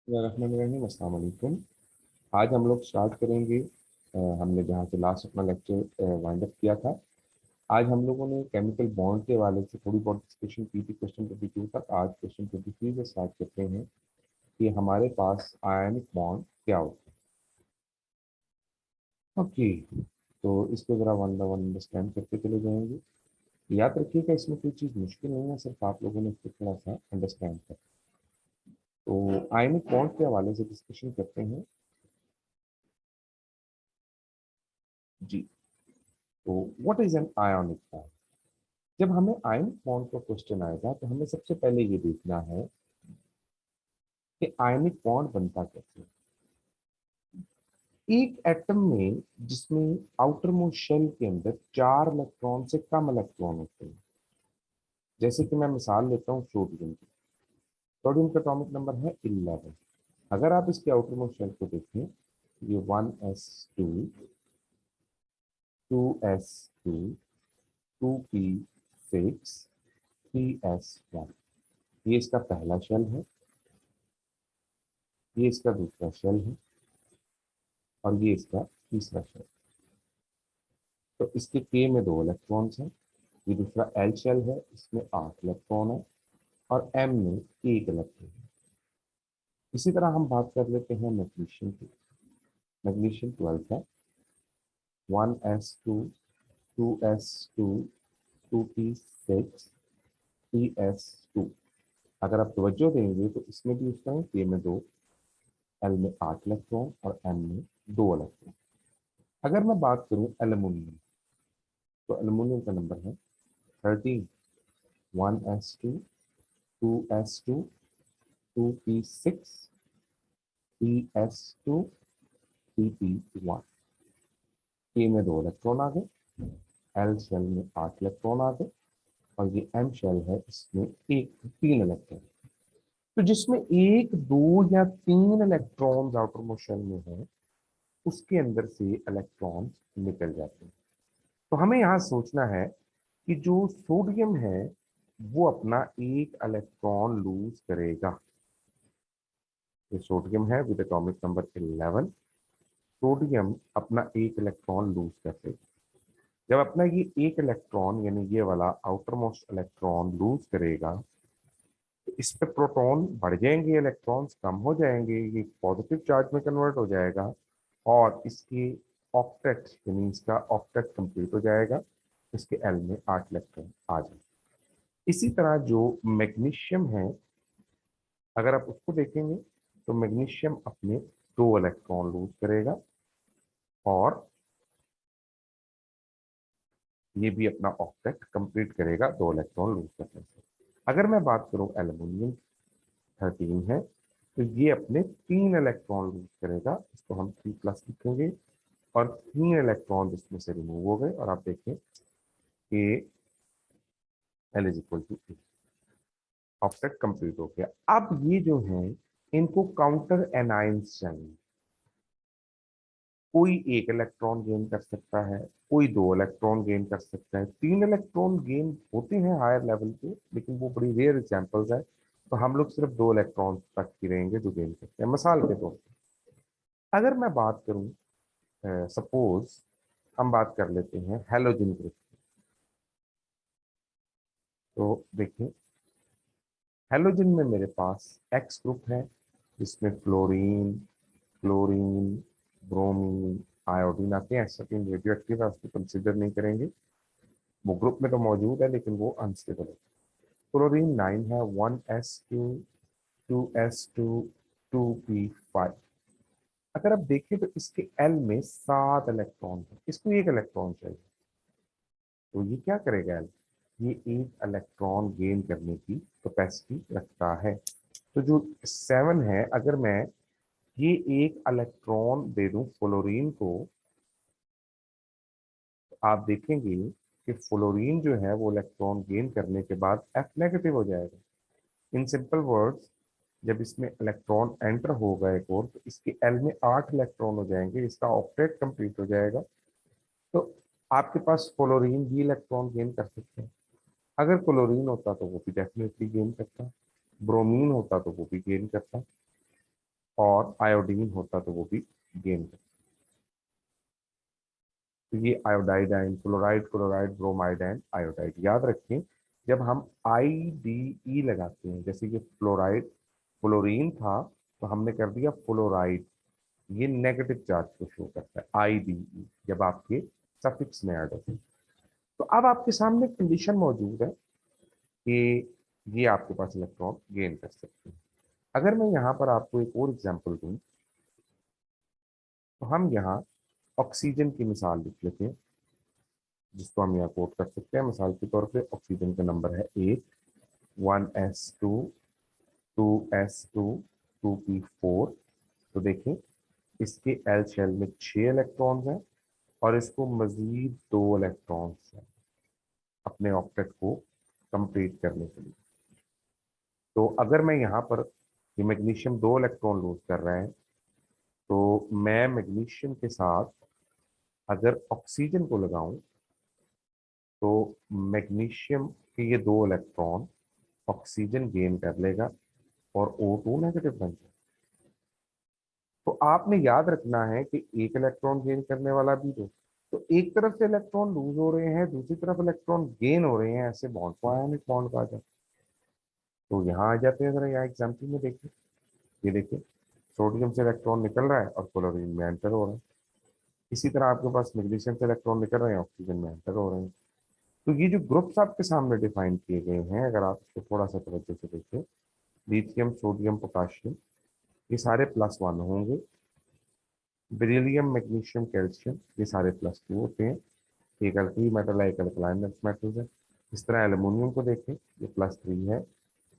रहमान अस्सलाम वालेकुम। आज हम लोग स्टार्ट करेंगे। हमने जहाँ से लास्ट अपना लेक्चर वाइंड अप किया था। आज हम लोगों ने केमिकल बॉन्ड के हवाले से थोड़ी बहुत डिस्कशन की थी क्वेश्चन 22 तक। आज क्वेश्चन 23 से स्टार्ट करते हैं कि हमारे पास आयनिक बॉन्ड क्या होता है। ओके, तो इसको ज़रा वन बाय वन अंडरस्टैंड करते चले जाएंगे। याद रखिएगा, इसमें कोई चीज़ मुश्किल नहीं है, सिर्फ आप लोगों ने इसको थोड़ा सा अंडरस्टैंड कर। तो आयनिक बॉन्ड के हवाले से डिस्कशन करते हैं जी। तो what is an ionic bond? जब हमें आयनिक बॉन्ड का क्वेश्चन आएगा तो हमें सबसे पहले ये देखना है कि आयनिक बॉन्ड बनता कैसे है। एक एटम में जिसमें आउटर मोस्ट शेल के अंदर 4 इलेक्ट्रॉन से कम इलेक्ट्रॉन होते हैं। जैसे कि मैं मिसाल लेता हूँ सोडियम की। सोडियम का एटॉमिक नंबर है 11। अगर आप इसके आउटर मोस्ट शेल को देखें, ये 1s2, 2s2, 2p6, 3s1। ये इसका पहला शेल है, ये इसका दूसरा शेल है, और ये इसका तीसरा शेल। तो इसके के में 2 इलेक्ट्रॉन्स हैं। ये दूसरा एल शेल है, इसमें 8 इलेक्ट्रॉन है, और एम में 1 इलेक्ट्रॉन है। इसी तरह हम बात कर लेते हैं मैग्नीशियम की। मैग्नीशियम 12 है, 1s2, 2s2, 2p6, 3s2। अगर आप तवज्जो देंगे तो इसमें भी उसका है, के में 2, एल में 8 इलेक्ट्रॉन और एम में 2 इलेक्ट्रॉन। अगर मैं बात करूं एल्यूमिनियम, तो एल्यूमिनियम का नंबर है 13, 1s2, 2s2, 2p6, 3s2, 3p1। के में 2 इलेक्ट्रॉन आ गए, एल शेल में 8 इलेक्ट्रॉन आ गए, और ये एम शेल है, इसमें 3 इलेक्ट्रॉन। तो जिसमें 1, 2 या 3 इलेक्ट्रॉन आउटर मोस्ट शेल में है, उसके अंदर से इलेक्ट्रॉन निकल जाते हैं। तो हमें यहाँ सोचना है कि जो सोडियम है वो अपना 1 इलेक्ट्रॉन लूज करेगा। ये सोडियम है विद एटॉमिक नंबर 11। सोडियम अपना 1 इलेक्ट्रॉन लूज करते, जब अपना ये 1 इलेक्ट्रॉन यानी ये वाला आउटर मोस्ट इलेक्ट्रॉन लूज करेगा, तो इस पे प्रोटॉन बढ़ जाएंगे, इलेक्ट्रॉन्स कम हो जाएंगे, ये पॉजिटिव चार्ज में कन्वर्ट हो जाएगा, और इसकी ऑक्टेट यानी इसका ऑक्टेट कंप्लीट हो जाएगा। इसके एल में 8 इलेक्ट्रॉन आ जाए। इसी तरह जो मैग्नीशियम है, अगर आप उसको देखेंगे तो मैग्नीशियम अपने 2 इलेक्ट्रॉन लूज करेगा, और ये भी अपना ऑक्टेट कंप्लीट करेगा 2 इलेक्ट्रॉन लूज करने से। अगर मैं बात करूं एल्यूमिनियम 13 है, तो ये अपने 3 इलेक्ट्रॉन लूज करेगा, इसको हम 3+ लिखेंगे, और 3 इलेक्ट्रॉन जिसमें से रिमूव हो गए, और आप देखें कि L is equal to A, octet complete हो गया। अब ये जो है, इनको काउंटर एनाइंस चाहिए। कोई 1 इलेक्ट्रॉन गेन कर सकता है, कोई 2 इलेक्ट्रॉन गेन कर सकता है, 3 इलेक्ट्रॉन गेन होते हैं हायर लेवल पे, लेकिन वो बड़ी रेयर एग्जांपल्स है। तो हम लोग सिर्फ 2 इलेक्ट्रॉन तक की रहेंगे जो गेन करते हैं, मिसाल के तौर पर। अगर मैं बात करूं, सपोज हम बात कर लेते हैं हेलोजन ग्रुप। तो देखिए, हेलोजन में मेरे पास एक्स ग्रुप है, जिसमें फ्लोरीन, क्लोरीन, ब्रोमीन, आयोडीन आते हैं। ऐसा तीन रेडियो एक्टिव है, उसको कंसिडर नहीं करेंगे, वो ग्रुप में तो मौजूद है लेकिन वो अनस्टेबल है। क्लोरीन 9 है, 1s2, 2s2, 2p5। अगर आप देखें तो इसके एल में 7 इलेक्ट्रॉन है, इसको 1 इलेक्ट्रॉन चाहिए। तो ये क्या करेगा एल? ये 1 इलेक्ट्रॉन गेन करने की कैपेसिटी रखता है। तो जो 7 है, अगर मैं ये 1 इलेक्ट्रॉन दे दूं फ्लोरीन को, तो आप देखेंगे कि फ्लोरीन जो है वो इलेक्ट्रॉन गेन करने के बाद एफ नेगेटिव हो जाएगा। इन सिंपल वर्ड्स, जब इसमें इलेक्ट्रॉन एंटर होगा एक और, तो इसके एल में 8 इलेक्ट्रॉन हो जाएंगे, इसका ऑक्टेट कंप्लीट हो जाएगा। तो आपके पास फ्लोरीन भी इलेक्ट्रॉन गेन कर सकते हैं। अगर क्लोरीन होता तो वो भी डेफिनेटली गेन करता, ब्रोमीन होता तो वो भी गेन करता। और आयोडीन होता तो वो भी गेन करता। तो ये iodide ion, fluoride, chloride, bromide and iodide, याद रखें जब हम IDE लगाते हैं, जैसे कि फ्लोराइड, फ्लोरीन था तो हमने कर दिया फ्लोराइड, ये नेगेटिव चार्ज को शो करता है IDE जब आपके सफिक्स में ऐड होते हैं। तो अब आपके सामने कंडीशन मौजूद है कि ये आपके पास इलेक्ट्रॉन गेन कर सकते हैं। अगर मैं यहाँ पर आपको एक और एग्जांपल दूं, तो हम यहाँ ऑक्सीजन की मिसाल लिख लेते हैं, जिसको हम यहाँ कोट कर सकते हैं। मिसाल के तौर पे ऑक्सीजन का नंबर है 8, 1s2, 2s2, 2p4। तो देखें इसके एल शेल में 6 इलेक्ट्रॉन्स हैं और इसको मजीद 2 इलेक्ट्रॉन्स हैं अपने ऑक्टेट को कंप्लीट करने के लिए। तो अगर मैं यहाँ पर ये मैग्नीशियम 2 इलेक्ट्रॉन लूज कर रहा है, तो मैं मैग्नीशियम के साथ अगर ऑक्सीजन को लगाऊं तो मैग्नीशियम के ये 2 इलेक्ट्रॉन ऑक्सीजन गेन कर लेगा और O2 नेगेटिव बन जाएगा। तो आपने याद रखना है कि एक इलेक्ट्रॉन गेन करने वाला भी दो, तो एक तरफ से इलेक्ट्रॉन लूज हो रहे हैं, दूसरी तरफ इलेक्ट्रॉन गेन हो रहे हैं, ऐसे बॉन्ड को आयनिक बॉन्ड कहा जाता है। तो यहाँ आ जाते हैं, जरा यहाँ एग्जाम्पल में देखिए, ये देखिए सोडियम से इलेक्ट्रॉन निकल रहा है और क्लोरीन में एंटर हो रहा है। इसी तरह आपके पास मैग्नीशियम से इलेक्ट्रॉन निकल रहे हैं, ऑक्सीजन में एंटर हो रहे हैं। तो ये जो ग्रुप्स आपके सामने डिफाइन किए गए हैं, अगर आप इसको थोड़ा सा तवज्जो से देखें, लिथियम, सोडियम, पोटाशियम, ये सारे +1 होंगे। बेरिलियम, मैग्नीशियम, कैल्शियम, ये सारे +2 होते हैं। एक अल्कली मेटल है, एक अल्कलाइन मेटल्स है। इस तरह एल्यूमिनियम को देखें, ये +3 है।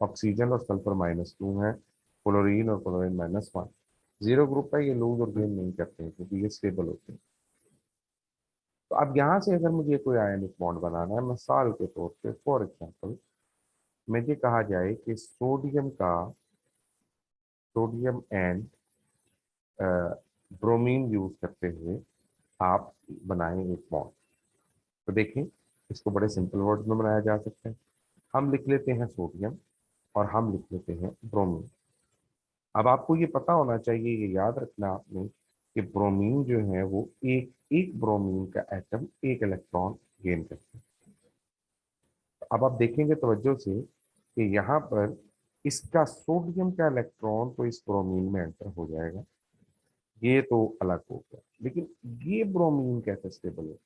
ऑक्सीजन और सल्फर -2 है। क्लोरीन और क्लोरीन -1। जीरो ग्रुप है, ये लूज और गेन नहीं करते हैं क्योंकि ये स्टेबल होते हैं। तो अब यहाँ से अगर मुझे कोई आयनिक बॉन्ड बनाना है, मिसाल के तौर पे फॉर एग्जाम्पल मुझे कहा जाए कि सोडियम एंड ब्रोमीन यूज करते हुए आप बनाएं एक बॉन्ड। तो देखें इसको बड़े सिंपल वर्ड्स में बनाया जा सकता है। हम लिख लेते हैं सोडियम और हम लिख लेते हैं ब्रोमीन। अब आपको ये पता होना चाहिए, ये याद रखना आपने कि ब्रोमीन जो है वो एक एक ब्रोमीन का एटम एक इलेक्ट्रॉन गेन करता है। अब आप देखेंगे तवज्जो से कि यहाँ पर इसका सोडियम का इलेक्ट्रॉन तो इस ब्रोमीन में एंटर हो जाएगा, ये तो अलग हो गया, लेकिन ये ब्रोमीन कैसे स्टेबल है?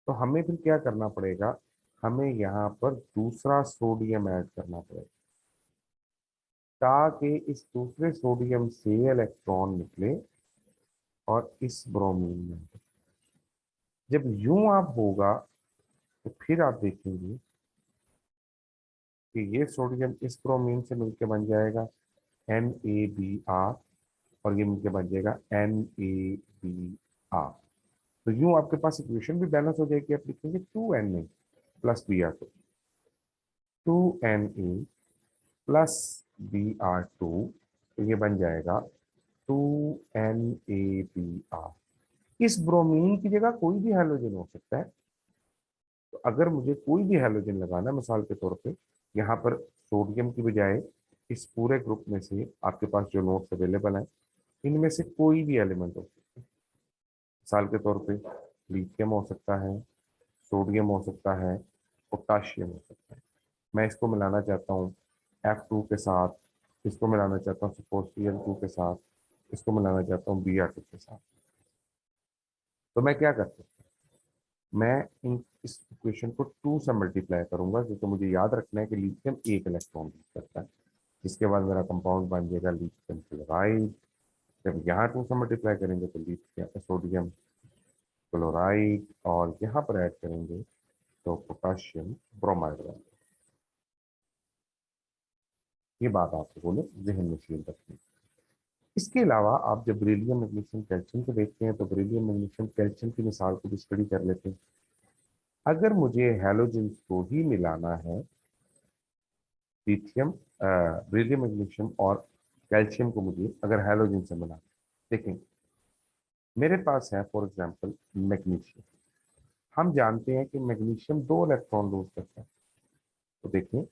तो हमें फिर क्या करना पड़ेगा, हमें यहाँ पर दूसरा सोडियम ऐड करना पड़ेगा ताकि इस दूसरे सोडियम से इलेक्ट्रॉन निकले और इस ब्रोमीन में। जब यूं आप होगा तो फिर आप देखेंगे कि ये सोडियम इस ब्रोमीन से मिलकर बन जाएगा NaBr, और ये मिलकर बन जाएगा NaBr। तो यूं आपके पास इक्वेशन भी बैलेंस हो जाएगी। आप लिखेंगे 2Na plus Br, 2Na plus Br2, तो ये बन जाएगा 2NaBr। इस ब्रोमीन की जगह कोई भी हैलोजन हो सकता है। तो अगर मुझे कोई भी हैलोजन लगाना है, मिसाल के तौर पे यहाँ पर सोडियम की बजाय इस पूरे ग्रुप में से आपके पास जो नोट्स अवेलेबल हैं, इनमें से कोई भी एलिमेंट हो सकता है। मिसाल के तौर पे लिथियम हो सकता है, सोडियम हो सकता है, पोटाशियम हो सकता है। मैं इसको मिलाना चाहता हूँ F2 के साथ, इसको मिलाना चाहता हूँ सपोज Cl2 के साथ, इसको मिलाना चाहता हूँ Br2 के साथ। तो मैं क्या कर सकता हूँ, मैं इस इक्वेशन को 2 से मल्टीप्लाई करूंगा, क्योंकि मुझे याद रखना है कि लिथियम एक इलेक्ट्रॉन यूज करता है। जिसके बाद मेरा कंपाउंड बन जाएगा लिथियम क्लोराइड। जब यहाँ 2 से मल्टीप्लाई करेंगे तो लिथियम सोडियम क्लोराइड, और यहाँ पर ऐड करेंगे तो पोटाशियम ब्रोमाइड बन। ये बात आपको बोले जहन नशीन रखनी। इसके अलावा आप जब बेरिलियम, मैग्नीशियम, कैल्शियम को देखते हैं, तो बेरिलियम, मैग्नीशियम, कैल्शियम की मिसाल को भी स्टडी कर लेते हैं। अगर मुझे हैलोजन को ही मिलाना है, लिथियम, बेरिलियम, मैग्नीशियम और कैल्शियम को मुझे अगर हैलोजन से मिलाना है, देखें मेरे पास है फॉर एग्जांपल मैग्नीशियम। हम जानते हैं कि मैग्नीशियम 2 इलेक्ट्रॉन लूज करता है। तो देखें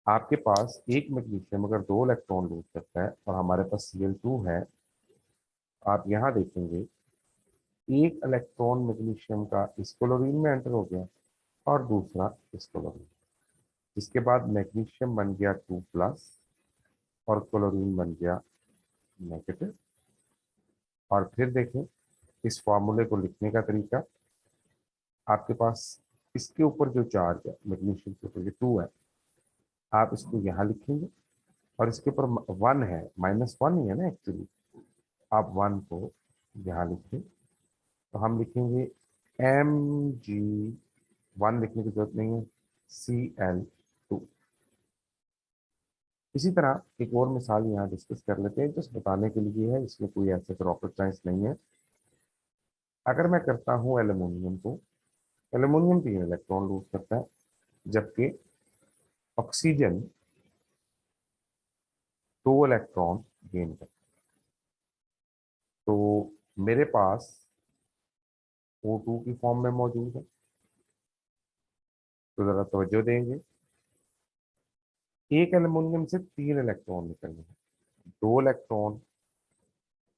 आपके पास एक मैग्नीशियम अगर 2 इलेक्ट्रॉन लूज करता है और हमारे पास Cl2 है, आप यहाँ देखेंगे एक इलेक्ट्रॉन मैग्नीशियम का इस क्लोरीन में एंटर हो गया और दूसरा इस क्लोरीन। इसके बाद मैग्नीशियम बन गया 2+ और क्लोरीन बन गया नेगेटिव। और फिर देखें इस फॉर्मूले को लिखने का तरीका, आपके पास इसके ऊपर जो चार्ज है मैग्नीशियम के ऊपर, ये 2 है, आप इसको यहाँ लिखेंगे और इसके ऊपर 1 है, -1 ही है ना एक्चुअली, आप 1 को यहाँ लिखें। तो हम लिखेंगे Mg1, लिखने की जरूरत नहीं है, Cl2। इसी तरह एक और मिसाल यहाँ डिस्कस कर लेते हैं, जस्ट बताने के लिए है, इसमें कोई ऐसा रॉकेट साइंस नहीं है। अगर मैं करता हूँ एल्यूमिनियम को, एल्यूमिनियम 3 इलेक्ट्रॉन लूज करता है, जबकि ऑक्सीजन 2 इलेक्ट्रॉन गेन करता है। तो मेरे पास O2 की फॉर्म में मौजूद है। तो जरा तवज्जो देंगे, एक एल्यूमिनियम से 3 इलेक्ट्रॉन निकलने हैं, 2 इलेक्ट्रॉन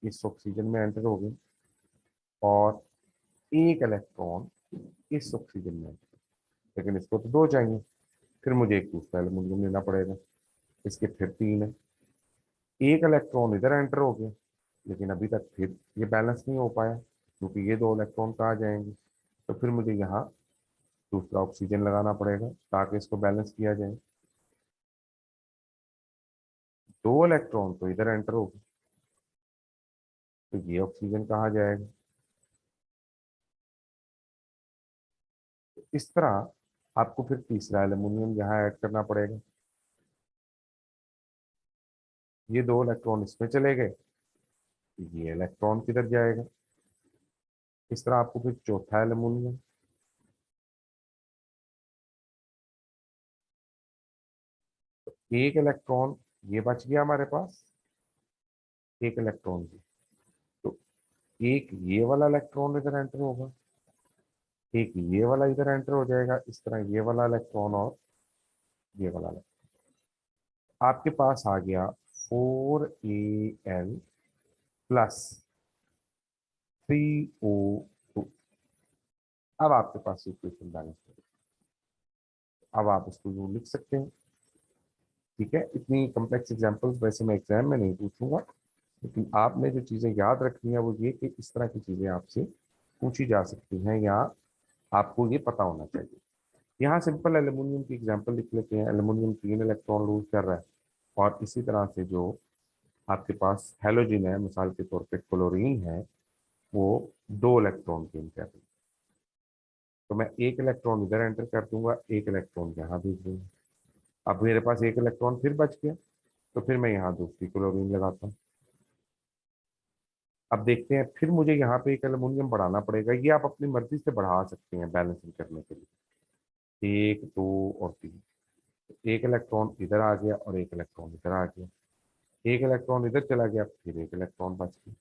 इस ऑक्सीजन में एंटर हो गए और एक इलेक्ट्रॉन इस ऑक्सीजन में एंटर, लेकिन इसको तो 2 चाहिए, फिर मुझे एक दूसरा एल्यूमिनियम लेना पड़ेगा। इसके फिर 3 है, एक इलेक्ट्रॉन इधर एंटर हो गया, लेकिन अभी तक फिर ये बैलेंस नहीं हो पाया क्योंकि ये 2 इलेक्ट्रॉन कहाँ जाएंगे। तो फिर मुझे यहाँ दूसरा ऑक्सीजन लगाना पड़ेगा ताकि इसको बैलेंस किया जाए। 2 इलेक्ट्रॉन तो इधर एंटर हो गए, तो ये ऑक्सीजन कहाँ जाएगा। तो इस तरह आपको फिर तीसरा एल्यूमिनियम यहाँ ऐड करना पड़ेगा। ये 2 इलेक्ट्रॉन इसमें चले गए, तो ये इलेक्ट्रॉन किधर जाएगा। इस तरह आपको फिर चौथा एल्यूमिनियम, एक इलेक्ट्रॉन ये बच गया हमारे पास, एक इलेक्ट्रॉन भी, तो एक ये वाला इलेक्ट्रॉन इधर एंटर होगा, एक ये वाला इधर एंटर हो जाएगा, इस तरह ये वाला इलेक्ट्रॉन और ये वाला इलेक्ट्रॉन। आपके पास आ गया 4Al+3O2। अब आपके पास इक्वेशन बैलेंस है, अब आप इसको यूं लिख सकते हैं। ठीक है, इतनी कॉम्प्लेक्स एग्जांपल्स वैसे मैं एग्जाम में नहीं पूछूंगा, लेकिन आपने जो चीज़ें याद रखनी है वो ये कि इस तरह की चीज़ें आपसे पूछी जा सकती हैं या आपको ये पता होना चाहिए। यहाँ सिंपल एल्यूमिनियम की एग्जांपल लिख लेते हैं। एल्यूमिनियम 3 इलेक्ट्रॉन लूज कर रहा है और इसी तरह से जो आपके पास हेलोजन है, मिसाल के तौर पे क्लोरीन है, वो 2 इलेक्ट्रॉन गेन कर रही है। तो मैं एक इलेक्ट्रॉन इधर एंटर कर दूंगा, एक इलेक्ट्रॉन यहाँ भेज दूंगा। अब मेरे पास एक इलेक्ट्रॉन फिर बच गया, तो फिर मैं यहाँ दूसरी क्लोरीन लगाता हूँ। अब देखते हैं, फिर मुझे यहाँ पे एक एल्यूमिनियम बढ़ाना पड़ेगा, ये आप अपनी मर्जी से बढ़ा सकते हैं बैलेंसिंग करने के लिए, 1 2 और 3। एक इलेक्ट्रॉन इधर आ गया और एक इलेक्ट्रॉन इधर आ गया, एक इलेक्ट्रॉन इधर चला गया, फिर एक इलेक्ट्रॉन बच गया।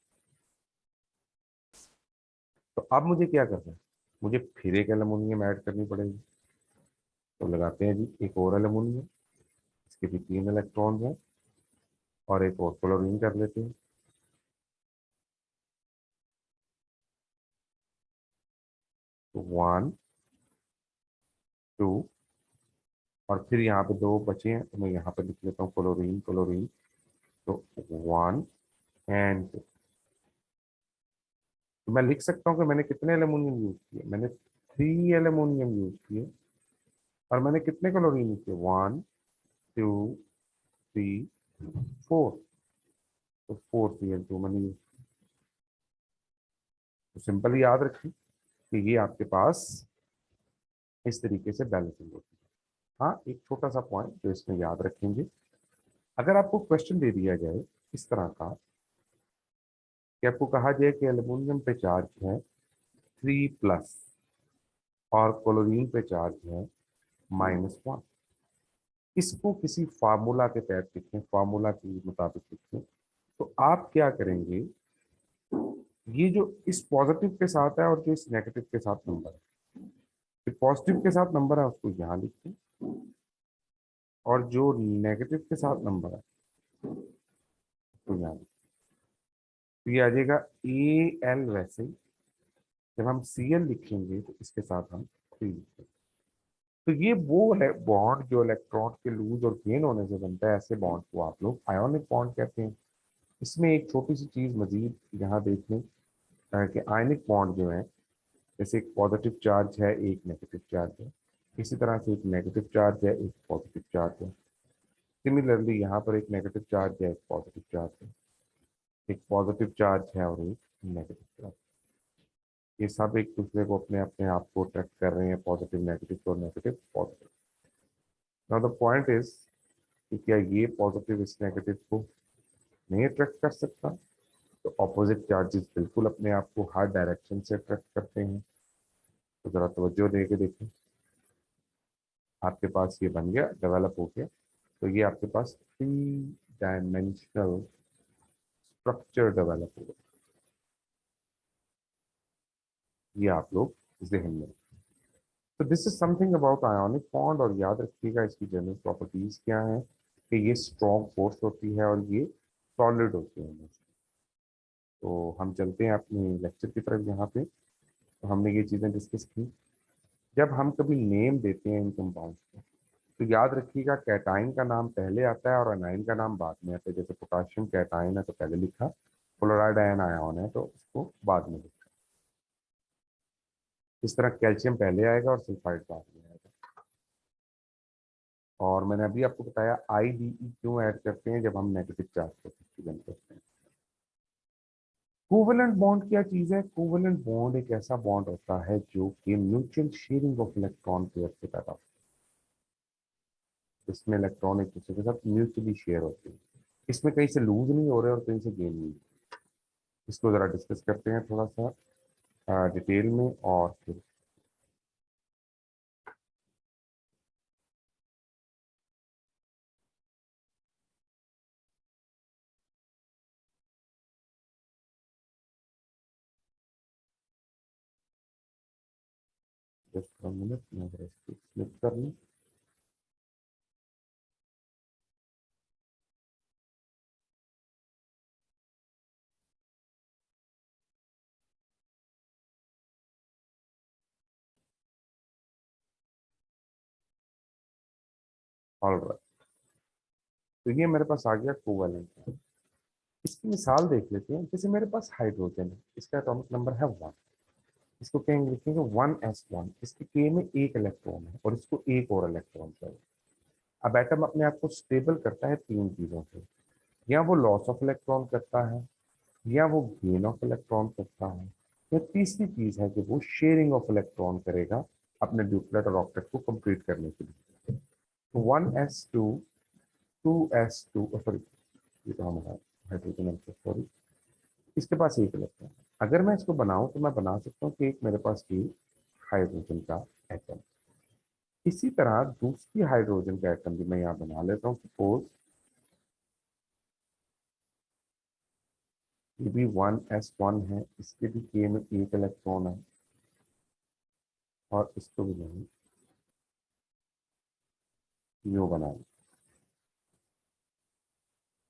तो अब मुझे क्या करना है, मुझे फिर एक एल्यूमिनियम ऐड करनी पड़ेगी। तो लगाते हैं जी एक और एल्यूमिनियम, इसके भी 3 इलेक्ट्रॉन हैं और एक और क्लोरीन कर लेते हैं। तो 1 2 और फिर यहाँ पे 2 बचे हैं, तो मैं यहाँ पे लिख लेता हूँ क्लोरीन क्लोरीन। तो 1 एंड, तो मैं लिख सकता हूँ कि मैंने कितने एल्यूमिनियम यूज किए, मैंने 3 एल्यूमिनियम यूज किए और मैंने कितने क्लोरीन यूज किए, 1 2 3 4। तो 4Cl2 मैंने यूज। तो सिंपली याद रखिए कि ये आपके पास इस तरीके से बैलेंसिंग होती है। हाँ, एक छोटा सा पॉइंट जो इसमें याद रखेंगे, अगर आपको क्वेश्चन दे दिया जाए इस तरह का कि आपको कहा जाए कि एल्यूमिनियम पे चार्ज है 3+ और क्लोरीन पे चार्ज है -1, इसको किसी फार्मूला के तहत लिखें, फार्मूला के मुताबिक लिखें, तो आप क्या करेंगे, ये जो इस पॉजिटिव के साथ है और जो इस नेगेटिव के साथ नंबर है, जो पॉजिटिव के साथ नंबर है उसको यहाँ लिखें और जो नेगेटिव के साथ नंबर है तो यहाँ तो ये आ जाएगा ए एल। वैसे ही जब हम सी एल लिखेंगे तो इसके साथ हम 3 लिखेंगे। तो ये वो है बॉन्ड जो इलेक्ट्रॉन के लूज और गेन होने से बनता है। ऐसे बॉन्ड को आप लोग आयोनिक बॉन्ड कहते हैं। इसमें एक छोटी सी चीज मजीद यहाँ देख लें कि आयनिक बॉन्ड जो है, जैसे एक पॉजिटिव चार्ज है एक नेगेटिव चार्ज है, इसी तरह से एक नेगेटिव चार्ज है एक पॉजिटिव चार्ज है। सिमिलरली यहाँ पर एक नेगेटिव चार्ज है एक पॉजिटिव चार्ज है, एक पॉजिटिव चार्ज है और एक नेगेटिव चार्ज। ये सब एक दूसरे को अपने अपने आप को अट्रैक्ट कर रहे हैं, पॉजिटिव नेगेटिव और negative positive. Now the point is कि क्या ये पॉजिटिव इस नेगेटिव को नहीं अट्रैक्ट कर सकता? तो ऑपोजिट चार्जेस बिल्कुल अपने आप को हर डायरेक्शन से अट्रैक्ट करते हैं। तो जरा तवज्जो दे के देखें, आपके पास ये बन गया, डेवलप हो गया। तो ये आपके पास 3 डायमेंशनल स्ट्रक्चर डेवलप होगा। ये आप लोग जहन में। तो this is something about ionic bond. और याद रखिएगा इसकी जनरल प्रॉपर्टीज क्या है कि ये स्ट्रॉन्ग फोर्स होती है और ये सॉलिड होते हैं। तो हम चलते हैं अपने लेक्चर की तरफ। यहाँ पे तो हमने ये चीज़ें डिस्कस की। जब हम कभी नेम देते हैं इन कंपाउंड्स को तो याद रखिएगा कैटाइन का नाम पहले आता है और अनाइन का नाम बाद में आता है। जैसे पोटाशियम कैटाइन है तो पहले लिखा, क्लोराइड आयन आयन है तो उसको बाद में लिखा। इस तरह कैल्शियम पहले आएगा और सल्फाइड बाद में आएगा। और मैंने अभी आपको बताया IDE क्यों ऐड करते हैं जब हम नेगेटिव चार्ज को प्रेजेंट करते हैं। कोवेलेंट बॉन्ड क्या चीज है? कोवेलेंट बॉन्ड एक ऐसा बॉन्ड होता है जो कि mutual sharing of electron pair से पैदा होता है। इसमें इलेक्ट्रॉन एक दूसरे के साथ म्यूचुअली शेयर होते हैं। इसमें कहीं से लूज नहीं हो रहे और कहीं से गेन नहीं। इसको जरा डिस्कस करते हैं थोड़ा सा डिटेल में। और फिर जस्ट 1 मिनट मैं जरा इसको क्लिक कर लूँ। ऑलराइट, तो ये मेरे पास आ गया कोवेलेंट। इसकी मिसाल देख लेते हैं। जैसे मेरे पास हाइड्रोजन है, इसका एटॉमिक नंबर है 1। इसको कहेंगे, लिखेंगे 1s1। इसके के में एक इलेक्ट्रॉन है और इसको एक और इलेक्ट्रॉन चाहिए। अब एटम अपने आप को स्टेबल करता है 3 चीजों से। या वो लॉस ऑफ इलेक्ट्रॉन करता है, या वो गेन ऑफ इलेक्ट्रॉन करता है, या तीसरी चीज है कि वो शेयरिंग ऑफ इलेक्ट्रॉन करेगा अपने ड्यूप्लेट और ऑक्टेट को कंप्लीट करने के लिए। तो 1s2, 2s2, सॉरी ये तो हमारा हाइड्रोजन, सॉरी, इसके पास एक इलेक्ट्रॉन। अगर मैं इसको बनाऊं तो मैं बना सकता हूँ कि एक मेरे पास ये हाइड्रोजन का एटम। इसी तरह दूसरी हाइड्रोजन का एटम भी मैं यहाँ बना लेता हूँ। सपोज ये भी 1s1 है, इसके भी के में एक इलेक्ट्रॉन है और इसको भी मैंने यूं बना लिया।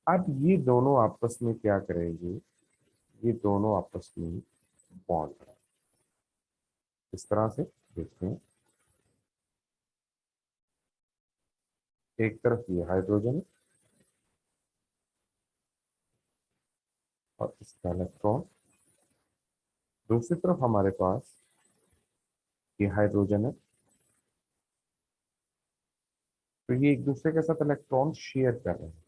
अब ये दोनों आपस में क्या करेंगे? ये दोनों आपस में बॉन्ड करेंगे। इस तरह से देखते हैं, एक तरफ ये हाइड्रोजन है और इसका इलेक्ट्रॉन, दूसरी तरफ हमारे पास ये हाइड्रोजन है। तो ये एक दूसरे के साथ इलेक्ट्रॉन शेयर कर रहे हैं।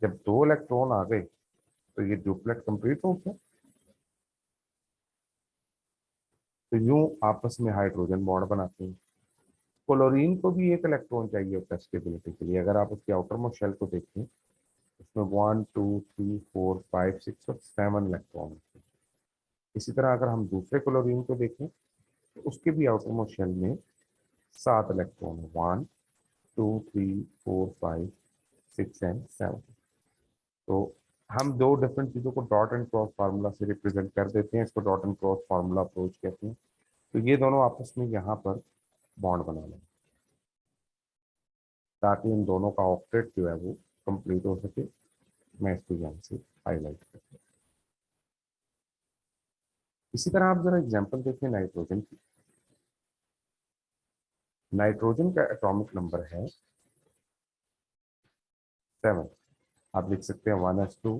जब 2 इलेक्ट्रॉन आ गए तो ये डुप्लेट कंप्लीट हो गया। तो यूं आपस में हाइड्रोजन बॉन्ड बनाते हैं। क्लोरीन को भी एक इलेक्ट्रॉन चाहिए होता है स्टेबिलिटी के लिए। अगर आप उसके आउटर मोस्ट शेल को देखें, उसमें 1 2 3 4 5 6 और 7 इलेक्ट्रॉन। इसी तरह अगर हम दूसरे क्लोरीन को देखें तो उसके भी आउटर मोस्ट शेल में 7 इलेक्ट्रॉन है। 1 2 3 4 5 6 एंड 7। तो हम दो डिफरेंट चीजों co dot and cross formula से रिप्रेजेंट कर देते हैं। इसको dot and cross formula approach कहते हैं। तो ये दोनों आपस में यहाँ पर बॉन्ड बना लें। ताकि इन दोनों का ऑक्टेट जो है वो कंप्लीट हो सके। मैं इसको यहाँ से हाईलाइट करता हूँ। इसी तरह आप जरा एग्जांपल देखिए नाइट्रोजन की। नाइट्रोजन का एटॉमिक नंबर है 7। आप लिख सकते हैं 1s2,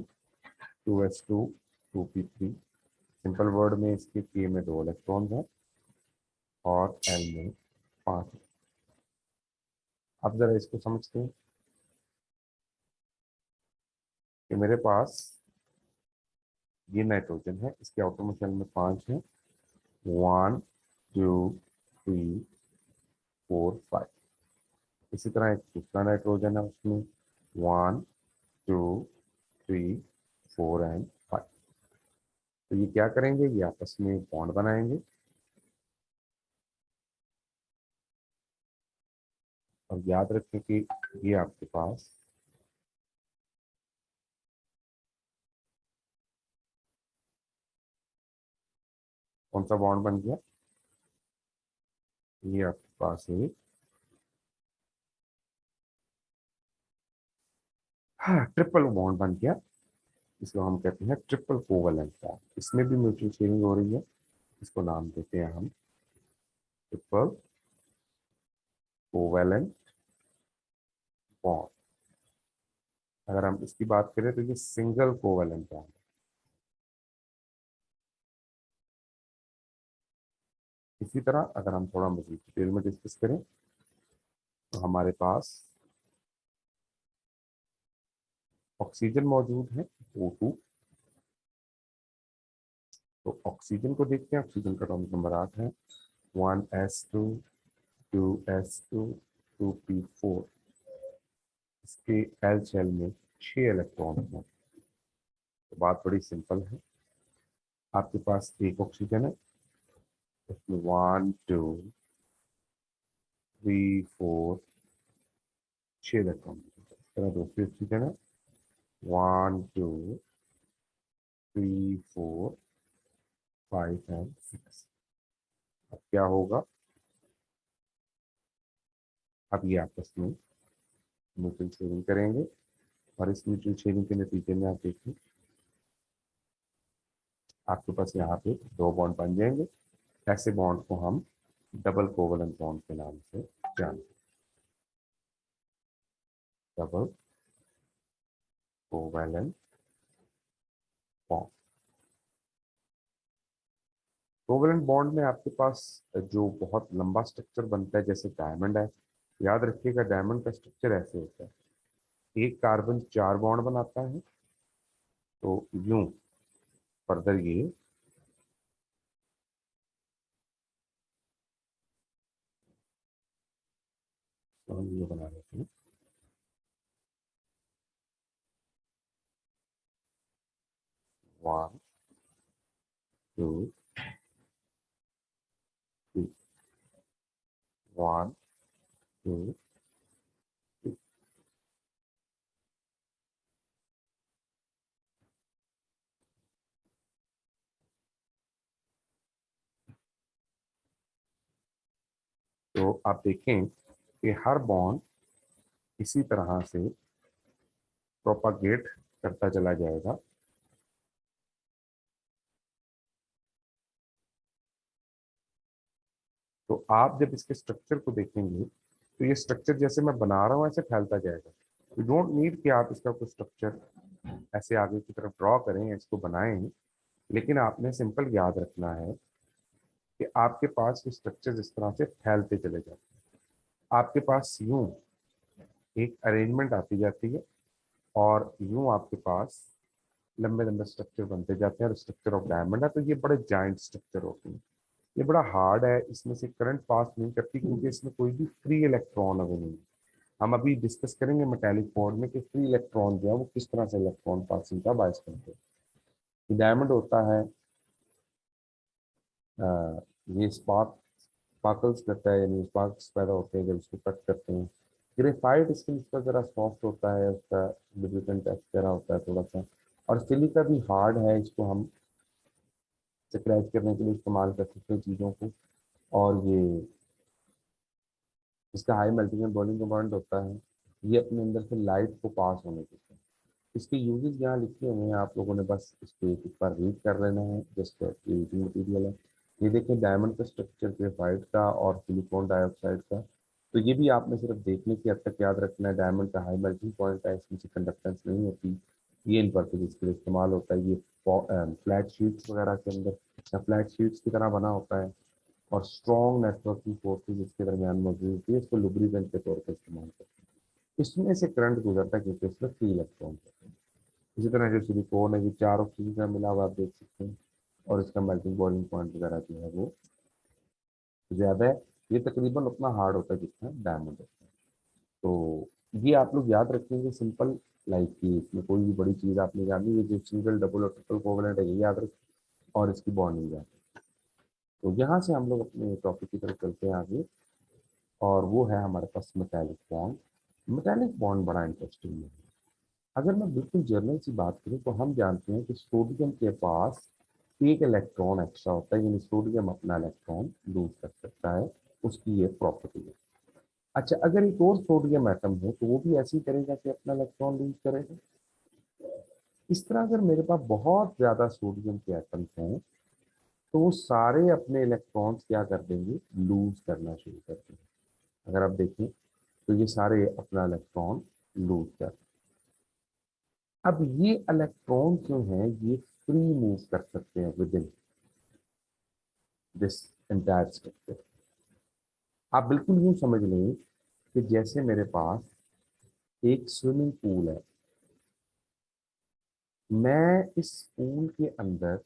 2s2, 2p3। Simple word में इसके के में 2 इलेक्ट्रॉन्स हैं और एल में 5। आप जरा इसको समझते हैं कि मेरे पास ये नाइट्रोजन है, इसके आउटर शेल में 5 है। 1, 2, 3, 4, 5। इसी तरह एक दूसरा नाइट्रोजन है, उसमें 1, 2, 3, 4 एंड 5। तो ये क्या करेंगे, ये आपस में बॉन्ड बनाएंगे और याद रखें कि ये आपके पास कौन सा बॉन्ड बन गया, ये आपके पास एक हाँ ट्रिपल बॉन्ड बन गया। इसको हम कहते हैं ट्रिपल कोवलेंट बॉन्ड। इसमें भी म्यूचुअल शेयरिंग हो रही है। इसको नाम देते हैं हम ट्रिपल कोवलेंट बॉन्ड। अगर हम इसकी बात करें तो ये सिंगल कोवलेंट बॉन्ड। इसी तरह अगर हम थोड़ा मजीद डिटेल में डिस्कस करें तो हमारे पास ऑक्सीजन मौजूद है O2। तो ऑक्सीजन को देखते हैं। ऑक्सीजन का एटॉमिक नंबर 8 है। 1s2, 2s2, 2p4। इसके एल शेल में 6 इलेक्ट्रॉन हैं। तो बात बड़ी सिंपल है। आपके पास एक ऑक्सीजन है, इसमें 1, 2, 3, 4, 6 इलेक्ट्रॉन। इस तरह दूसरी ऑक्सीजन है, 1, 2, 3, 4, 5 एंड 6। अब क्या होगा, अब ये आपस में म्यूचुअल शेयरिंग करेंगे और इस म्यूचुअल शेयरिंग के नतीजे में आप देखिए आपके पास यहाँ पे 2 बॉन्ड बन जाएंगे। ऐसे बॉन्ड को हम डबल कोवलेंट बॉन्ड के नाम से जानते हैं। Double covalent bond. Covalent bond में आपके पास जो बहुत लंबा स्ट्रक्चर बनता है जैसे डायमंड है, याद रखिएगा डायमंड का स्ट्रक्चर ऐसे होता है। एक कार्बन 4 बॉन्ड बनाता है, तो यूं फर्दर ये तो हम ये बना लेते हैं 1, 2, 3, 1, 2, 3। तो आप देखें कि हर बॉन्ड इसी तरह से प्रोपागेट करता चला जाएगा। तो आप जब इसके स्ट्रक्चर को देखेंगे तो ये स्ट्रक्चर जैसे मैं बना रहा हूँ ऐसे फैलता जाएगा। यू डोंट नीड कि आप इसका कुछ स्ट्रक्चर ऐसे आगे की तरफ ड्रॉ करें या इसको बनाएं, लेकिन आपने सिंपल याद रखना है कि आपके पास ये स्ट्रक्चर इस तरह से फैलते चले जाते हैं। आपके पास यूं एक अरेंजमेंट आती जाती है और यूं आपके पास लंबे लंबे स्ट्रक्चर बनते जाते हैं। और स्ट्रक्चर ऑफ डायमंड है तो ये बड़े जाइंट स्ट्रक्चर होते हैं। ये बड़ा हार्ड है, इसमें से करंट पास नहीं करती क्योंकि इसमें कोई भी फ्री इलेक्ट्रॉन अभी नहीं है। हम अभी डिस्कस करेंगे मेटालिक बॉन्ड में कि फ्री इलेक्ट्रॉन जो है वो किस तरह से इलेक्ट्रॉन पासिंग का बायस करते हैं। डायमंड होता है अ, ये स्पार्कल्स करता है, यानी स्पार्क्स पैदा होते हैं जब इसको कट करते हैं। ग्रेफाइट स्किन इसका जरा सॉफ्ट होता है, उसका लुब्रिकेंट एक्सटेरा होता है थोड़ा सा। और सिलिका भी हार्ड है, इसको हम स्क्रैच करने के लिए इस्तेमाल कर सकते हैं चीज़ों को। और ये इसका high melting and boiling point होता है। ये अपने अंदर से लाइट को पास होने देते हैं। इसके यूजेस यहाँ लिखे हुए हैं, आप लोगों ने बस इसको एक बार रीड कर लेना है। जस्ट रीडिंग मटीरियल है। ये देखें, डायमंड का स्ट्रक्चर ग्रेफाइट का और सिलिकॉन डाइऑक्साइड का। तो ये भी आपने सिर्फ देखने की हद तक याद रखना है। डायमंड का हाई मेल्टिंग पॉइंट है, इसमें से कंडक्टेंस नहीं होती। ये इन पर्पज के लिए इस्तेमाल होता है। ये फ्लैट शीट्स वगैरह के अंदर या फ्लैट शीट्स की तरह बना होता है। और स्ट्रॉन्ग नेटवर्किंग फोर्सेज इसके दरमियान मौजूद होती है, इसको लुब्रिकेंट के तौर पर इस्तेमाल करते हैं। इसमें से करंट गुजरता है क्योंकि इसमें फ्री इलेक्ट्रॉन होते हैं। इसी तरह जो सिलिकॉन है, ये 4 ऑक्सीजन का मिला हुआ आप देख सकते हैं। और इसका मेल्टिंग बॉइलिंग पॉइंट वगैरह जो है वो ज्यादा है। ये तकरीबन उतना हार्ड होता है जितना डायमंड होता है। तो ये आप लोग याद रखेंगे सिंपल, लाइक कि इसमें कोई भी बड़ी चीज आपने जानी, ये जो सिंगल डबल और ट्रिपल कोवलेंट है ये याद रखें। और इसकी बॉन्डिंग याद रखें। तो यहाँ से हम लोग अपने टॉपिक की तरफ चलते हैं आगे। और वो है हमारे पास मेटालिक बॉन्ड। मेटालिक बॉन्ड बड़ा इंटरेस्टिंग है। अगर मैं बिल्कुल जनरल सी बात करूं तो हम जानते हैं कि सोडियम के पास एक इलेक्ट्रॉन एक्स्ट्रा होता है, यानी सोडियम अपना इलेक्ट्रॉन लूज कर सकता है। उसकी ये प्रॉपर्टी है। अच्छा, अगर एक और सोडियम एटम है तो वो भी ऐसे ही करेगा कि अपना इलेक्ट्रॉन लूज करेगा। इस तरह अगर मेरे पास बहुत ज्यादा सोडियम के एटम्स हैं तो वो सारे अपने इलेक्ट्रॉन्स क्या कर देंगे, लूज करना शुरू कर देंगे। अगर आप देखें तो ये सारे अपना इलेक्ट्रॉन लूज कर। अब ये इलेक्ट्रॉन जो है ये फ्री मूव कर सकते हैं with in this entire structure. आप बिल्कुल यूं समझ लें कि जैसे मेरे पास एक स्विमिंग पूल है। मैं इस पूल के अंदर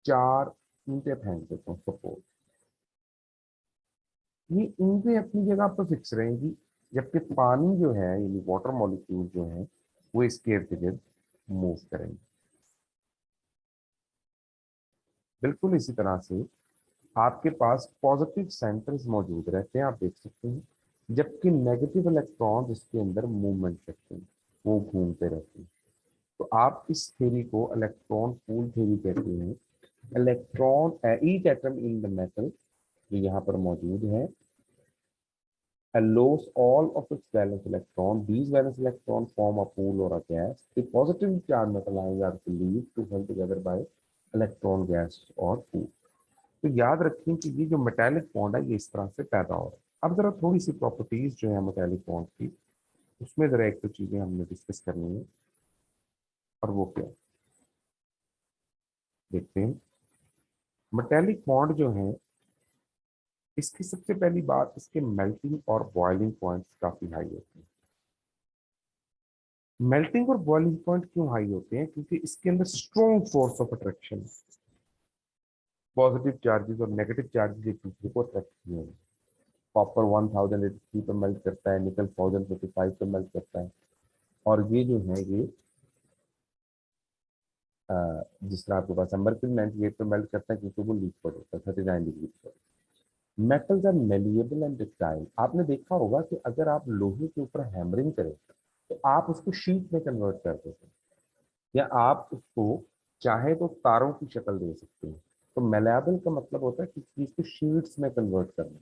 4 ईंटें फेंक देता हूँ सपोज। ये ईंटें अपनी जगह पर फिक्स रहेंगी, जबकि पानी जो है यानी वाटर मॉलिक्यूल जो है वो इसके इर्द गिर्द मूव करेंगे। बिल्कुल इसी तरह से आपके पास पॉजिटिव सेंटर्स मौजूद रहते हैं, आप देख सकते हैं। जबकि नेगेटिव इलेक्ट्रॉन इसके अंदर मूवमेंट करते हैं, वो घूमते रहते हैं। तो आप इस थ्योरी को इलेक्ट्रॉन पूल थ्योरी कहते हैं। Electron each atom in the metal जो यहाँ पर मौजूद है allows all of its valence electron. These valence electrons form a pool or a gas. The positively charged metal ions are believed to held together by electron gas or pool. तो याद रखें कि ये जो मेटालिक बॉन्ड है ये इस तरह से पैदा हो रहा है। अब जरा थोड़ी सी प्रॉपर्टीज जो है मेटालिक बॉन्ड की, उसमें जरा एक दो चीजें हमने डिस्कस करनी है। और वो क्या है? देखते हैं। मेटालिक बॉन्ड जो है, इसकी सबसे पहली बात, इसके मेल्टिंग और बॉइलिंग पॉइंट्स काफी हाई होते हैं। मेल्टिंग और बॉइलिंग पॉइंट क्यों हाई होते हैं? क्योंकि इसके अंदर strong force of attraction, positive charges और नेगेटिव चार्जेस एक दूसरे को अट्रैक्ट किए हैं। कॉपर 1083 पे मेल्ट करता है, निकल 1055 पे मेल्ट करता है। और ये जो है ये जिस तरह आपके पास मर्क्यूरी 98 पे मेल्ट करता है क्योंकि वो लीक पड़ होता है 39 डिग्री पर। Metals are malleable and ductile. आपने देखा होगा कि अगर आप लोहे के ऊपर हैमरिंग करें तो आप उसको शीट में कन्वर्ट कर देते हैं, या आप उसको चाहे तो तारों की शक्ल दे सकते हैं। तो मेलेबल का मतलब होता है कि चीज को शीट्स में कन्वर्ट करना।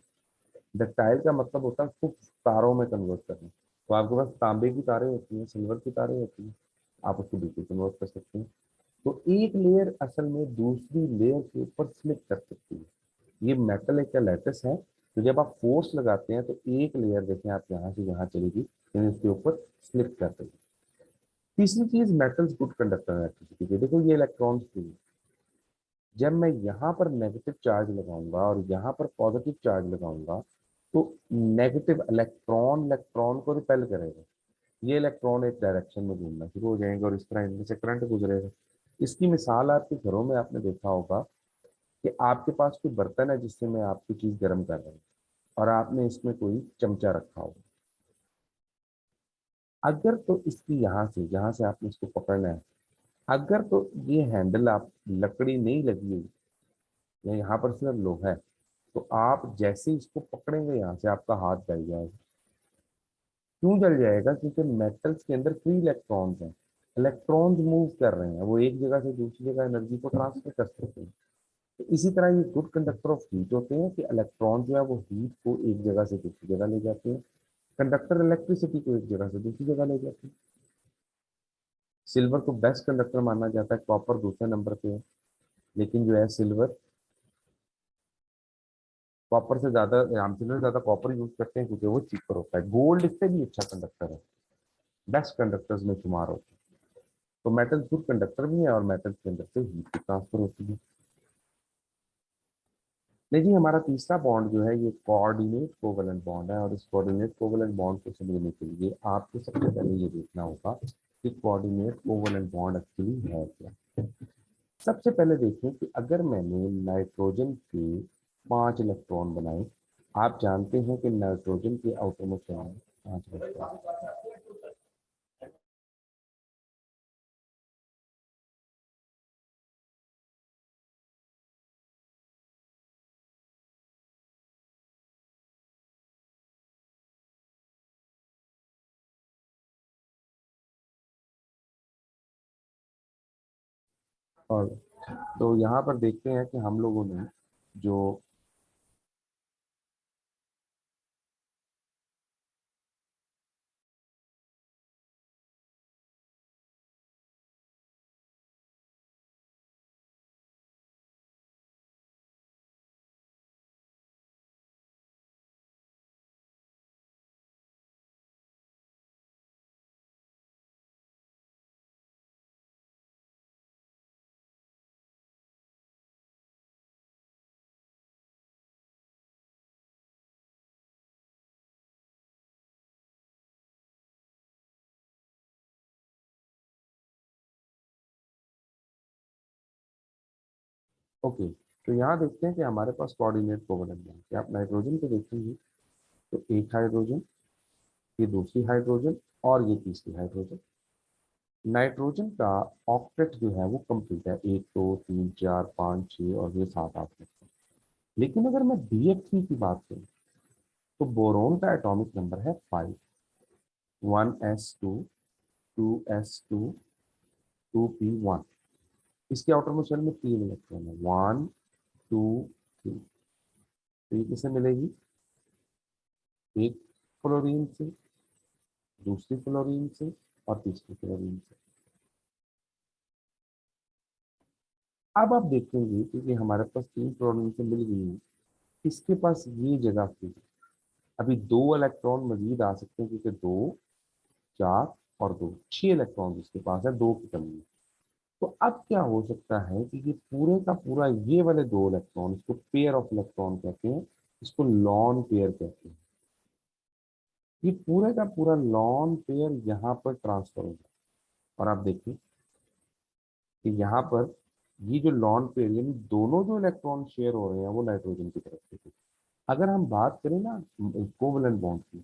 डक्टाइल का मतलब होता है उसको तारों में कन्वर्ट करना। तो आपके पास तांबे की तारें होती हैं, सिल्वर की तारें होती हैं, आप उसको बिल्कुल कन्वर्ट कर सकते हैं। तो एक लेयर असल में दूसरी लेयर के ऊपर स्लिप कर सकती है। ये मेटल एक लैटिस है। तो जब आप फोर्स लगाते हैं तो एक लेयर देखें आप यहाँ से यहाँ चलेगी, यानी उसके ऊपर स्लिप कर देगी। तीसरी चीज, मेटल्स गुड कंडक्टर है इलेक्ट्रिसिटी के। देखो ये इलेक्ट्रॉन्स की, जब मैं यहाँ पर नेगेटिव चार्ज लगाऊंगा और यहाँ पर पॉजिटिव चार्ज लगाऊंगा तो नेगेटिव इलेक्ट्रॉन इलेक्ट्रॉन को रिपेल करेगा। ये इलेक्ट्रॉन एक डायरेक्शन में घूमना शुरू हो जाएंगे और इस तरह इनमें से करंट गुजरेगा। इसकी मिसाल आपके घरों में आपने देखा होगा कि आपके पास कोई बर्तन है जिससे मैं आपकी चीज गर्म कर रहा हूँ, और आपने इसमें कोई चमचा रखा होगा। अगर तो इसकी यहाँ से आपने इसको पकड़ना है, अगर तो ये हैंडल आप लकड़ी नहीं लगी हुई या यहाँ पर सिर्फ लोहा है, तो आप जैसे ही इसको पकड़ेंगे यहाँ से आपका हाथ जल जाएगा। क्यों जल जाएगा? क्योंकि मेटल्स के अंदर फ्री इलेक्ट्रॉन्स हैं। इलेक्ट्रॉन्स मूव कर रहे हैं, वो एक जगह से दूसरी जगह एनर्जी को ट्रांसफर कर सकते हैं। तो इसी तरह ये गुड कंडक्टर ऑफ हीट होते हैं कि इलेक्ट्रॉन जो है वो हीट को एक जगह से दूसरी जगह ले जाते हैं। कंडक्टर इलेक्ट्रिसिटी को एक जगह से दूसरी जगह ले जाते हैं। सिल्वर को बेस्ट कंडक्टर माना जाता है, कॉपर दूसरे नंबर पे है, लेकिन जो है सिल्वर कॉपर से ज्यादा, हम सिल्वर ज्यादा कॉपर यूज करते हैं क्योंकि वो चीपर होता है। गोल्ड इससे भी अच्छा कंडक्टर है, बेस्ट कंडक्टर्स में शुमार होता है। तो मेटल खुद कंडक्टर भी है और मेटल के अंदर से हीट ट्रांसफर होती है। नहीं जी, हमारा तीसरा बॉन्ड जो है ये कोऑर्डिनेट कोवलेंट बॉन्ड है, और इस कोऑर्डिनेट कोवलेंट बॉन्ड को समझने के लिए आपको सबसे पहले ये देखना होगा कि कोऑर्डिनेट कोवलेंट बॉन्ड एक्चुअली है क्या। सबसे पहले देखें कि अगर मैंने नाइट्रोजन के 5 इलेक्ट्रॉन बनाए, आप जानते हैं कि नाइट्रोजन के आउटर में क्या है, 5 इलेक्ट्रॉन। और तो यहाँ पर देखते हैं कि हम लोगों ने जो ओके, तो यहाँ देखते हैं कि हमारे पास कोऑर्डिनेट कोवलेंट बॉन्ड है। आप नाइट्रोजन को देखेंगे तो एक हाइड्रोजन, ये दूसरी हाइड्रोजन, और ये तीसरी हाइड्रोजन। नाइट्रोजन का ऑक्टेट जो है वो कंप्लीट है, 1 2 3 4 5 6 और ये 7 8 तक। लेकिन अगर मैं BF3 की बात करूं तो बोरोन का एटॉमिक नंबर है 5, 1s2 2s2 2p1। इसके आउटर मोशन में 3 इलेक्ट्रॉन है, 1 2 3। तो ये किससे मिलेगी, एक फ्लोरीन से, दूसरी फ्लोरीन से, और तीसरी फ्लोरीन से। अब आप देखेंगे कि हमारे पास 3 फ्लोरीन से मिल गई है, इसके पास ये जगह थी। अभी 2 इलेक्ट्रॉन मजीद आ सकते हैं क्योंकि 2 4 और 2 6 इलेक्ट्रॉन इसके पास है, 2 की कमी है। तो अब क्या हो सकता है कि ये पूरे का पूरा ये वाले 2 इलेक्ट्रॉन, इसको पेयर ऑफ इलेक्ट्रॉन कहते हैं, इसको लॉन पेयर कहते हैं। ये पूरे का पूरा लॉन पेयर यहाँ पर ट्रांसफर होगा, और आप देखिए कि यहाँ पर ये जो लॉन पेयर यानी दोनों जो इलेक्ट्रॉन शेयर हो रहे हैं वो नाइट्रोजन की तरफ से थे। अगर हम बात करें ना कोवलेंट बॉन्ड की,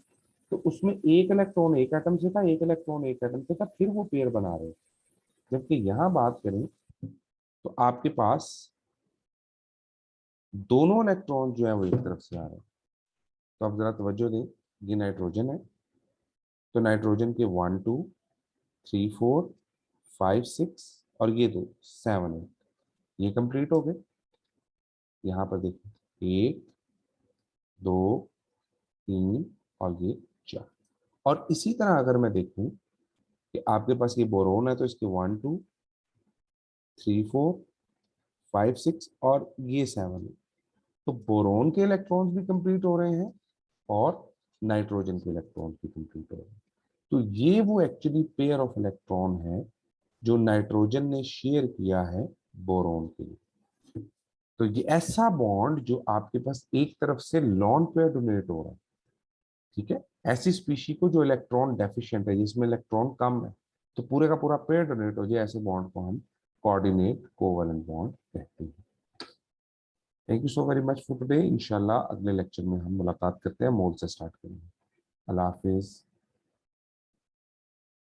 तो उसमें एक इलेक्ट्रॉन एक एटम से था, एक इलेक्ट्रॉन एक एटम से था, फिर वो पेयर बना रहे। जबकि यहाँ बात करें तो आपके पास दोनों इलेक्ट्रॉन जो है वो एक तरफ से आ रहे हैं। तो आप जरा तवज्जो दें, ये नाइट्रोजन है, तो नाइट्रोजन के 1 2 3 4 5 6 और ये 2 7 8, ये कंप्लीट हो गए। यहाँ पर देखिए 1 2 3 और ये 4। और इसी तरह अगर मैं देखूं कि आपके पास ये बोरोन है तो इसके 1 2 3 4 5 6 और ये 7 है। तो बोरोन के इलेक्ट्रॉन्स भी कंप्लीट हो रहे हैं और नाइट्रोजन के इलेक्ट्रॉन्स भी कंप्लीट हो रहे हैं। तो ये वो एक्चुअली पेयर ऑफ इलेक्ट्रॉन है जो नाइट्रोजन ने शेयर किया है बोरोन के लिए। तो ये ऐसा बॉन्ड जो आपके पास एक तरफ से लॉन पेयर डोनेट हो रहा है, ठीक है। ऐसी स्पीशी को जो इलेक्ट्रॉन डेफिशिएंट है, जिसमें इलेक्ट्रॉन कम है, तो पूरे का पूरा पेयर डोनेट हो जाए, ऐसे बॉन्ड को हम कोऑर्डिनेट कोवलेंट बॉन्ड कहते हैं। Thank you so very much for today. इंशाल्लाह अगले लेक्चर में हम मुलाकात करते हैं, मोल से स्टार्ट करेंगे। अल्लाह हाफिज।